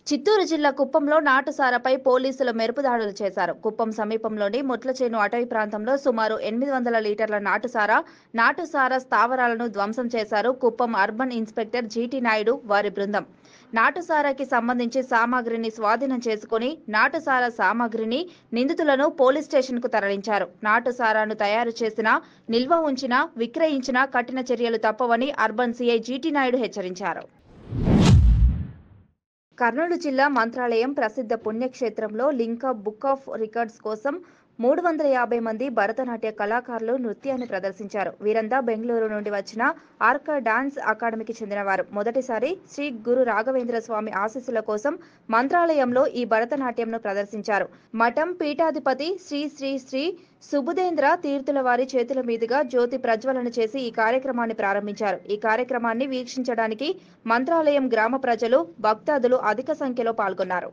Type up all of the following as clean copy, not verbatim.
చిత్తూరు జిల్లా కుప్పంలో నాటుసారాపై పోలీసులు మెరుపు దాడులు చేశారు. కుప్పం సమీపంలోని ముట్లచేను అటవీ ప్రాంతంలో సుమారు 800 లీటర్ల నాటుసారా స్థావరాలను ధ్వంసం చేశారు Kuppam urban inspector GT Naidu వారి బృందం. నాటుసారాకి సంబంధించి సామాగ్రిని స్వాధీనం చేసుకుని నాటుసారా సామాగ్రిని నిందితులను పోలీస్ స్టేషన్కు తరలించారు. నాటుసారాను తయారు చేసినా, నిల్వ ఉంచినా, విక్రయించినా కఠిన చర్యలు తప్పవని అర్బన్ సీఐ జీటీ నాయుడు హెచ్చరించారు. కర్నూలు జిల్లా మంత్రాలయం ప్రసిద్ధ పుణ్యక్షేత్రంలో లింకా బుక్ ఆఫ్ రికార్డ్స్ కోసం 350 మంది భరతనాట్య కళాకారులు నృత్యాన్ని ప్రదర్శించారు. వీరంతా బెంగళూరు నుండి వచ్చిన ఆర్కా డాన్స్ అకాడమీకి చెందినవారు. మొదటిసారి శ్రీ గురు రాఘవేంద్ర స్వామి ఆశీస్సుల కోసం మంత్రాలయంలో ఈ భరతనాట్యంను ప్రదర్శించారు. మఠం పీఠాధిపతి శ్రీ శ్రీ శ్రీ సుబుధేంద్ర తీర్థుల వారి చేతుల మీదుగా జ్యోతి ప్రజ్వలన చేసి ఈ కార్యక్రమాన్ని ప్రారంభించారు. ఈ కార్యక్రమాన్ని వీక్షించడానికి మంత్రాలయం గ్రామ ప్రజలు, భక్తాదులు అధిక సంఖ్యలో పాల్గొన్నారు.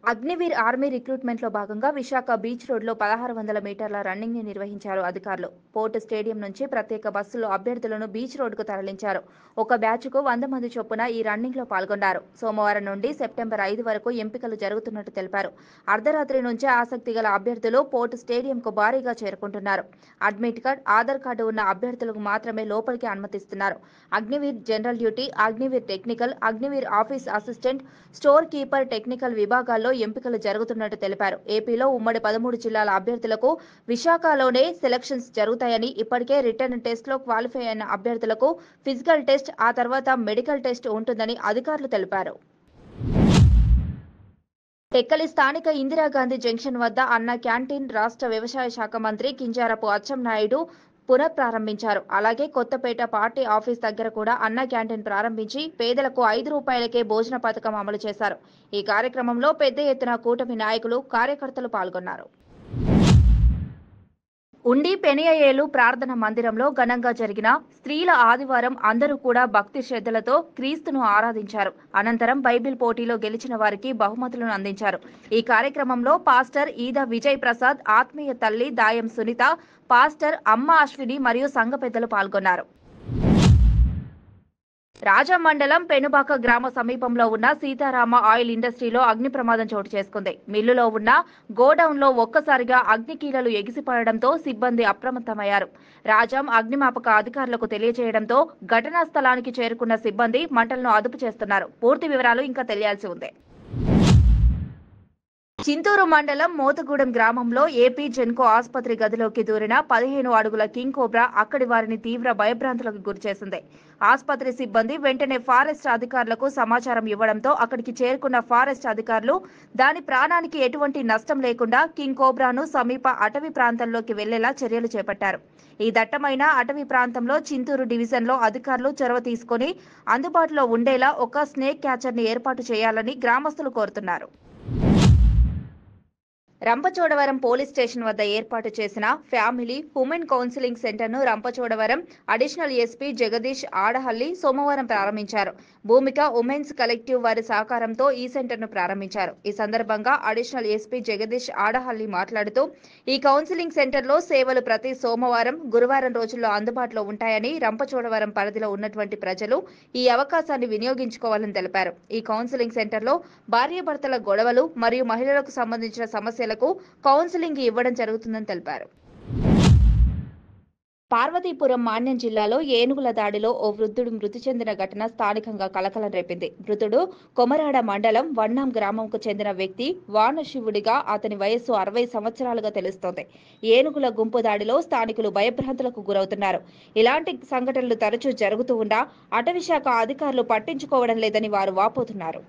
అగ్నివీర్ ఆర్మీ రిక్రూట్మెంట్ లో భాగంగా విశాఖ బీచ్ రోడ్ లో 1600 మీటర్ల రన్నింగ్ ని నిర్వహించారు అధికారులు. పోర్టు స్టేడియం నుంచి ప్రత్యేక బస్సులో అభ్యర్థులను బీచ్ రోడ్ కు తరలించారు. ఒక బ్యాచ్ కు 100 మంది చొప్పున ఈ రన్నింగ్ లో పాల్గొన్నారు. సోమవారం నుండి సెప్టెంబర్ 5 వరకు ఎంపికలు జరుగుతున్నట్టు తెలిపారు. అర్ధరాత్రి నుంచే ఆసక్తి గల అభ్యర్థులు పోర్టు స్టేడియం కు భారీగా చేరుకుంటున్నారు. అడ్మిట్ కార్డ్, ఆధార్ కార్డు ఉన్న అభ్యర్థులకు మాత్రమే లోపలికి అనుమతిస్తున్నారు. Agniveer general duty, Agniveer technical, Agniveer office assistant, store keeper technical విభాగాల్లో ఎంపికలు జరుగుతున్నట్టు తెలిపారు. ఏపీలో ఉమ్మడి 13 జిల్లాల అభ్యర్థులకు విశాఖలోనే సెలక్షన్స్ జరుగుతాయని, ఇప్పటికే రిటర్న్ టెస్ట్ లో క్వాలిఫై అయిన అభ్యర్థులకు ఫిజికల్ టెస్ట్, ఆ తర్వాత మెడికల్ టెస్ట్ ఉంటుందని అధికారులు తెలిపారు. టెక్కలి స్థానిక ఇందిరాగాంధీ జంక్షన్ వద్ద అన్న క్యాంటీన్ రాష్ట్ర వ్యవసాయ శాఖ మంత్రి కింజారపు అచ్చెన్నాయుడు పునఃప్రారంభించారు. అలాగే కొత్తపేట పార్టీ ఆఫీస్ దగ్గర కూడా అన్న క్యాంటీన్ ప్రారంభించి పేదలకు 5 రూపాయలకే భోజన పథకం అమలు చేశారు. ఈ కార్యక్రమంలో పెద్ద ఎత్తున కూటమి నాయకులు, కార్యకర్తలు పాల్గొన్నారు. ఉండి పెనియయేలు ప్రార్థన మందిరంలో ఘనంగా జరిగిన స్త్రీల ఆదివారం అందరూ కూడా భక్తి శ్రద్ధలతో క్రీస్తును ఆరాధించారు. అనంతరం బైబిల్ పోటీలో గెలిచిన వారికి బహుమతులను అందించారు. ఈ కార్యక్రమంలో పాస్టర్ ఈద విజయ్ ప్రసాద్, ఆత్మీయ తల్లి దాయం సునీత, పాస్టర్ అమ్మ అశ్విని మరియు సంఘ పెద్దలు పాల్గొన్నారు. రాజం మండలం పెనుబాక గ్రామ సమీపంలో ఉన్న సీతారామ ఆయిల్ ఇండస్ట్రీలో అగ్ని ప్రమాదం చోటు చేసుకుంది. మిల్లులో ఉన్న గోడౌన్లో ఒక్కసారిగా అగ్నికీలలు ఎగిసిపడడంతో సిబ్బంది అప్రమత్తమయ్యారు. రాజం అగ్నిమాపక అధికారులకు తెలియజేయడంతో ఘటనా స్థలానికి చేరుకున్న సిబ్బంది మంటలను అదుపు చేస్తున్నారు. పూర్తి వివరాలు ఇంకా తెలియాల్సి ఉంది. చింతూరు మండలం మోతగూడెం గ్రామంలో ఏపీ జెన్కో ఆసుపత్రి గదిలోకి దూరిన 15 అడుగుల కింగ్ కోబ్రా అక్కడి వారిని తీవ్ర భయభ్రాంతులకు గురిచేసింది. ఆసుపత్రి సిబ్బంది వెంటనే ఫారెస్ట్ అధికారులకు సమాచారం ఇవ్వడంతో అక్కడికి చేరుకున్న ఫారెస్ట్ అధికారులు దాని ప్రాణానికి ఎటువంటి నష్టం లేకుండా కింగ్ కోబ్రాను సమీప అటవీ ప్రాంతంలోకి వెళ్లేలా చర్యలు చేపట్టారు. ఈ దట్టమైన అటవీ ప్రాంతంలో చింతూరు డివిజన్లో అధికారులు చొరవ తీసుకుని అందుబాటులో ఉండేలా ఒక స్నేక్ క్యాచర్ ని ఏర్పాటు చేయాలని గ్రామస్తులు కోరుతున్నారు. రంపచోడవరం పోలీస్ స్టేషన్ వద్ద ఏర్పాటు చేసిన ఫ్యామిలీ ఉమెన్ కౌన్సిలింగ్ సెంటర్ను రంపచోడవరం అడిషనల్ ఎస్పీ జగదీష్ ఆడహల్లి సోమవారం ప్రారంభించారు. భూమిక ఉమెన్స్ కలెక్టివ్ వారి సహకారంతో ఈ సెంటర్ను ప్రారంభించారు. ఈ సందర్భంగా అడిషనల్ ఎస్పీ జగదీష్ ఆడహల్లి మాట్లాడుతూ ఈ కౌన్సిలింగ్ సెంటర్లో సేవలు ప్రతి సోమవారం, గురువారం రోజుల్లో అందుబాటులో ఉంటాయని, రంపచోడవరం పరిధిలో ఉన్నటువంటి ప్రజలు ఈ అవకాశాన్ని వినియోగించుకోవాలని తెలిపారు. ఈ కౌన్సిలింగ్ సెంటర్లో భార్యాభర్తల గొడవలు మరియు మహిళలకు సంబంధించిన సమస్యలకు కౌన్సిలింగ్ ఇవ్వడం జరుగుతుందని తెలిపారు. పార్వతీపురం మాన్యం జిల్లాలో ఏనుగుల దాడిలో ఓ వృద్ధుడు మృతి చెందిన ఘటన స్థానికంగా కలకలం రేపింది. మృతుడు కొమరాడ మండలం వన్నాం గ్రామంకు చెందిన వ్యక్తి వానశివుడిగా, అతని వయస్సు 60 సంవత్సరాలుగా తెలుస్తోంది. ఏనుగుల గుంపు దాడిలో స్థానికులు భయభ్రాంతులకు గురవుతున్నారు. ఇలాంటి సంఘటనలు తరచూ జరుగుతూ ఉన్నా అటవీశాఖ అధికారులు పట్టించుకోవడం లేదని వారు వాపోతున్నారు.